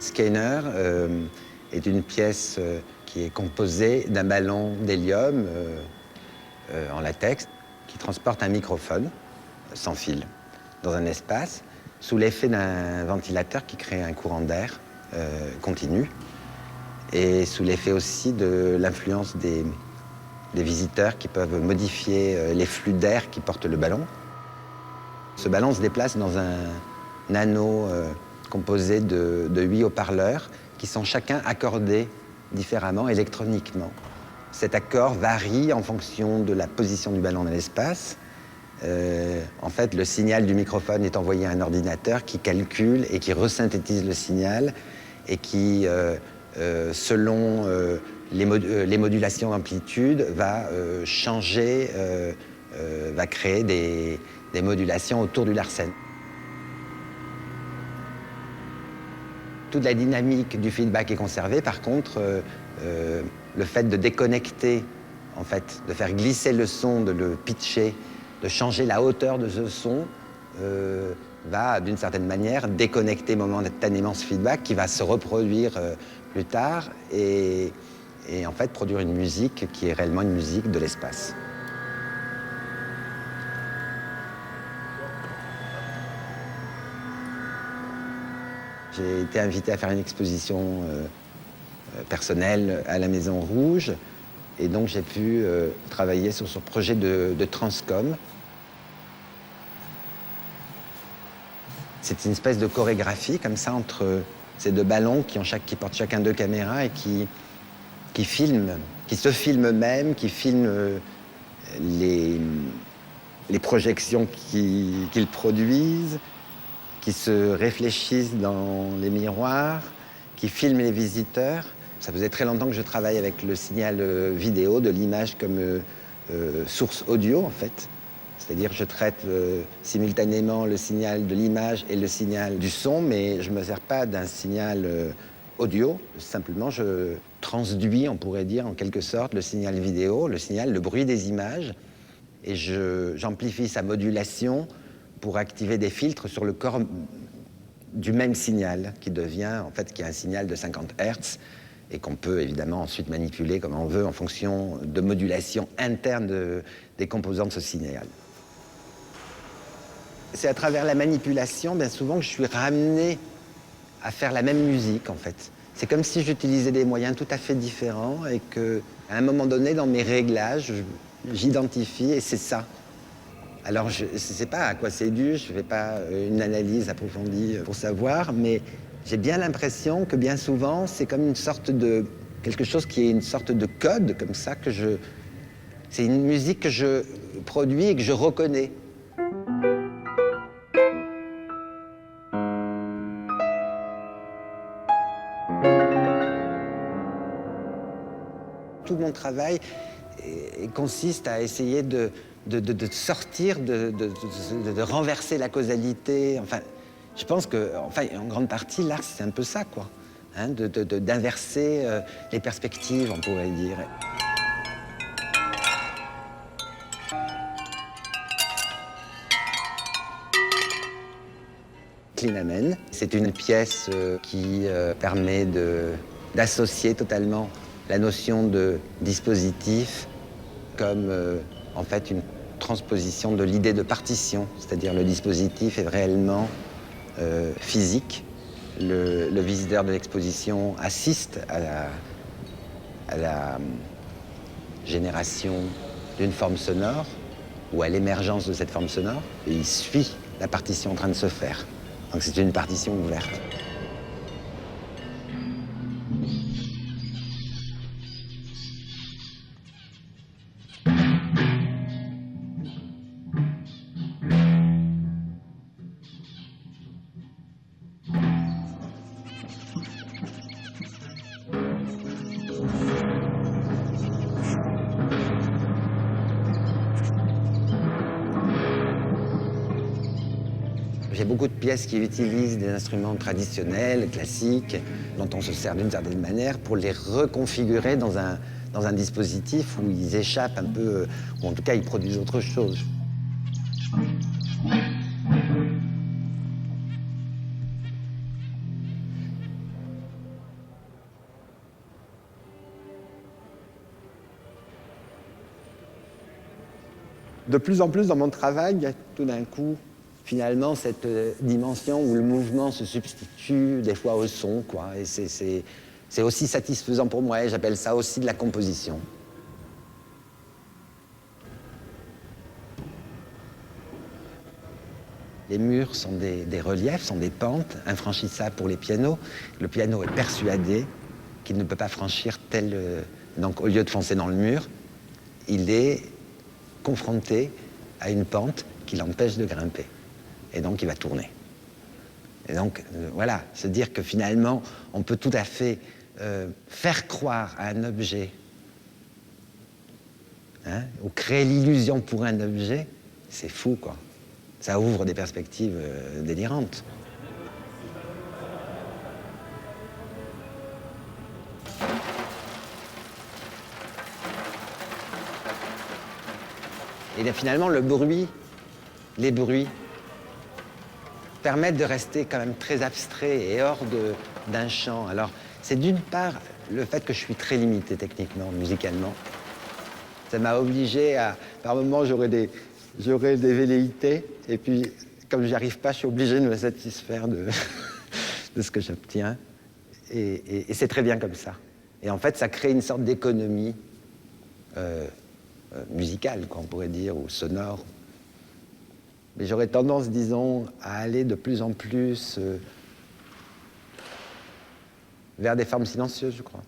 Scanner est une pièce qui est composée d'un ballon d'hélium en latex qui transporte un microphone sans fil dans un espace sous l'effet d'un ventilateur qui crée un courant d'air continu et sous l'effet aussi de l'influence des visiteurs qui peuvent modifier les flux d'air qui portent le ballon. Ce ballon se déplace dans un anneau composé de 8 haut-parleurs qui sont chacun accordés différemment électroniquement. Cet accord varie en fonction de la position du ballon dans l'espace. En fait, le signal du microphone est envoyé à un ordinateur qui calcule et qui resynthétise le signal et qui, selon les modulations d'amplitude, va changer, va créer des modulations autour du Larsen. Toute la dynamique du feedback est conservée. Par contre, le fait de déconnecter, en fait, de faire glisser le son, de le pitcher, de changer la hauteur de ce son, va, d'une certaine manière, déconnecter momentanément ce feedback qui va se reproduire plus tard et en fait produire une musique qui est réellement une musique de l'espace. J'ai été invité à faire une exposition personnelle à la Maison Rouge et donc j'ai pu travailler sur ce projet de Transcom. C'est une espèce de chorégraphie comme ça entre ces deux ballons qui portent chacun 2 caméras et qui filment, qui se filment eux-mêmes, qui filment les projections qu'ils produisent, qui se réfléchissent dans les miroirs, qui filment les visiteurs. Ça faisait très longtemps que je travaille avec le signal vidéo, de l'image comme source audio, en fait. C'est-à-dire que je traite simultanément le signal de l'image et le signal du son, mais je ne me sers pas d'un signal audio. Simplement, je transduis, on pourrait dire, en quelque sorte, le signal vidéo, le bruit des images, et j'amplifie sa modulation pour activer des filtres sur le corps du même signal, qui devient, en fait, qui est un signal de 50 Hz, et qu'on peut évidemment ensuite manipuler comme on veut en fonction de modulation interne des composants de ce signal. C'est à travers la manipulation, bien souvent, que je suis ramené à faire la même musique, en fait. C'est comme si j'utilisais des moyens tout à fait différents et qu'à un moment donné, dans mes réglages, j'identifie et c'est ça. Alors, je ne sais pas à quoi c'est dû, je ne fais pas une analyse approfondie pour savoir, mais j'ai bien l'impression que bien souvent, c'est comme une sorte de... quelque chose qui est une sorte de code, comme ça, que je... C'est une musique que je produis et que je reconnais. Tout mon travail consiste à essayer de sortir, de renverser la causalité. Enfin, je pense que, enfin, en grande partie, l'art, c'est un peu ça, quoi. Hein, d'inverser les perspectives, on pourrait dire. Clinamen, c'est une pièce qui permet d'associer totalement la notion de dispositif comme en fait une transposition de l'idée de partition, c'est-à-dire le dispositif est réellement physique. Le visiteur de l'exposition assiste à la génération d'une forme sonore ou à l'émergence de cette forme sonore et il suit la partition en train de se faire. Donc c'est une partition ouverte. J'ai beaucoup de pièces qui utilisent des instruments traditionnels, classiques, dont on se sert d'une certaine manière pour les reconfigurer dans un dispositif où ils échappent un peu, ou en tout cas ils produisent autre chose. de plus en plus dans mon travail, il y a tout d'un coup, finalement, cette dimension où le mouvement se substitue des fois au son, quoi. Et c'est aussi satisfaisant pour moi, et j'appelle ça aussi de la composition. Les murs sont des reliefs, sont des pentes infranchissables pour les pianos. Le piano est persuadé qu'il ne peut pas franchir tel... donc au lieu de foncer dans le mur, il est confronté à une pente qui l'empêche de grimper. Et donc il va tourner. Et donc voilà, se dire que finalement on peut tout à fait faire croire à un objet, hein, ou créer l'illusion pour un objet, c'est fou, quoi. Ça ouvre des perspectives délirantes. Et là, finalement, le bruit, les bruits, permettent de rester quand même très abstrait et hors d'un champ. Alors, c'est d'une part le fait que je suis très limité techniquement, musicalement. Ça m'a obligé à... Par moments, j'aurais des velléités, et puis, comme je n'y arrive pas, je suis obligé de me satisfaire de ce que j'obtiens. Et c'est très bien comme ça. Et en fait, ça crée une sorte d'économie musicale, quoi, on pourrait dire, ou sonore. Mais j'aurais tendance, disons, à aller de plus en plus vers des formes silencieuses, je crois.